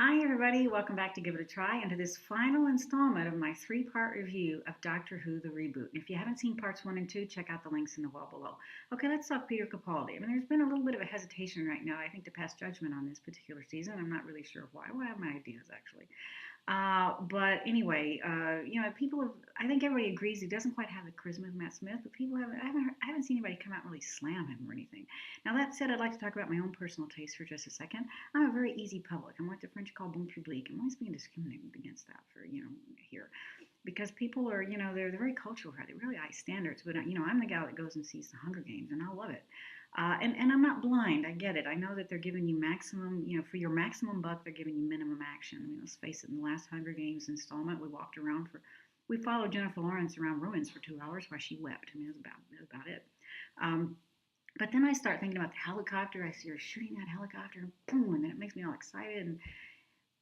Hi, everybody. Welcome back to Give It a Try and to this final installment of my three-part review of Doctor Who The Reboot. And if you haven't seen parts one and two, check out the links in the wall below. Okay, let's talk Peter Capaldi. I mean, there's been a little bit of a hesitation right now, I think, to pass judgment on this particular season. I'm not really sure why. Well, I have my ideas, actually. But anyway, people have. I think everybody agrees he doesn't quite have the charisma of Matt Smith, but people haven't. I haven't seen anybody come out and really slam him or anything. Now that said, I'd like to talk about my own personal taste for just a second. I'm a very easy public. I'm what the French call bon public. I'm always being discriminated against that for here, because people are they're very cultural here. They're really high standards. But I'm the gal that goes and sees the Hunger Games, and I love it. And I'm not blind. I get it. I know that they're giving you maximum, for your maximum buck, they're giving you minimum action. I mean, let's face it, in the last Hunger Games installment, we followed Jennifer Lawrence around ruins for 2 hours while she wept. I mean, that was about it. Um, but then I start thinking about the helicopter. I see her shooting that helicopter, and boom, and then it makes me all excited. And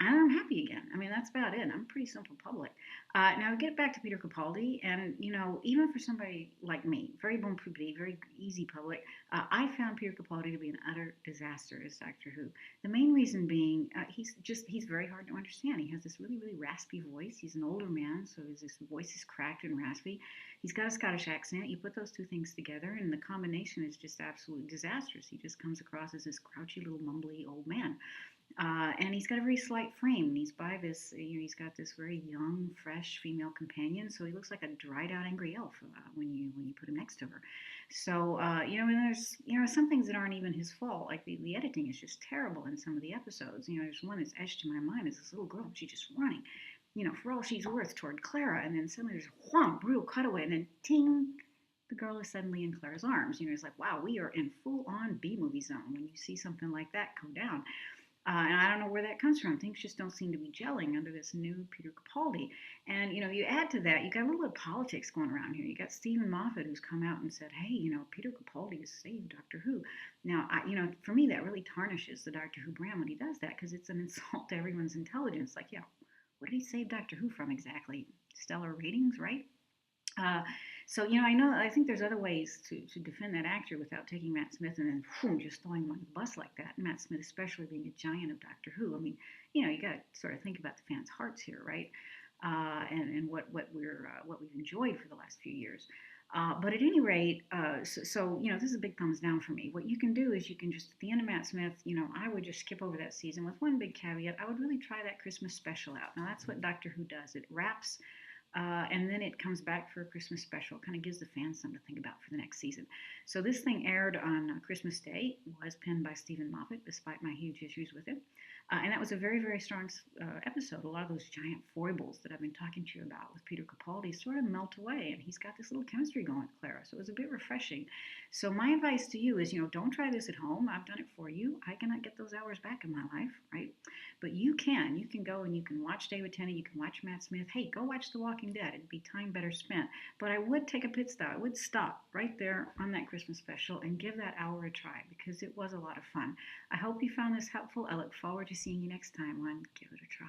I'm happy again. I mean, that's about it. I'm a pretty simple public. Now, get back to Peter Capaldi, and even for somebody like me, very bon public, very easy public, I found Peter Capaldi to be an utter disaster as Doctor Who. The main reason being, he's very hard to understand. He has this really, really raspy voice. He's an older man, so his voice is cracked and raspy. He's got a Scottish accent. You put those two things together, and the combination is just absolutely disastrous. He just comes across as this grouchy little mumbly old man. And he's got a very slight frame. He's by this, he's got this very young, fresh female companion, so he looks like a dried out angry elf when you put him next to her. So and there's some things that aren't even his fault. Like the editing is just terrible in some of the episodes. There's one that's etched in my mind is this little girl. She's just running, for all she's worth toward Clara, and then suddenly there's a whomp, brutal cutaway, and then ting. The girl is suddenly in Clara's arms. It's like, wow, we are in full on B movie zone when you see something like that come down. And I don't know where that comes from. Things just don't seem to be gelling under this new Peter Capaldi. And, you add to that, you got a little bit of politics going around here. You got Stephen Moffat who's come out and said, hey, Peter Capaldi has saved Doctor Who. Now, for me, that really tarnishes the Doctor Who brand when he does that because it's an insult to everyone's intelligence. Like, yeah, what did he save Doctor Who from exactly? Stellar ratings, right? Uh, I think there's other ways to defend that actor without taking Matt Smith and then whoom, just throwing him on the bus like that. Matt Smith, especially being a giant of Doctor Who. I mean, you got to sort of think about the fans' hearts here, right? And what we've enjoyed for the last few years. But at any rate, this is a big thumbs down for me. What you can do is you can just, at the end of Matt Smith, I would just skip over that season with one big caveat. I would really try that Christmas special out. Now, that's what Doctor Who does. It wraps and then it comes back for a Christmas special. Kind of gives the fans something to think about for the next season. So this thing aired on Christmas Day, was penned by Stephen Moffat, despite my huge issues with it. And that was a very, very strong episode. A lot of those giant foibles that I've been talking to you about with Peter Capaldi sort of melt away, and he's got this little chemistry going with Clara. So it was a bit refreshing. So my advice to you is, don't try this at home. I've done it for you. I cannot get those hours back in my life, right? But you can. You can go and you can watch David Tennant. You can watch Matt Smith. Hey, go watch The Walking Dead. It'd be time better spent. But I would take a pit stop. I would stop right there on that Christmas special and give that hour a try because it was a lot of fun. I hope you found this helpful. I look forward to seeing you next time on Give It a Try.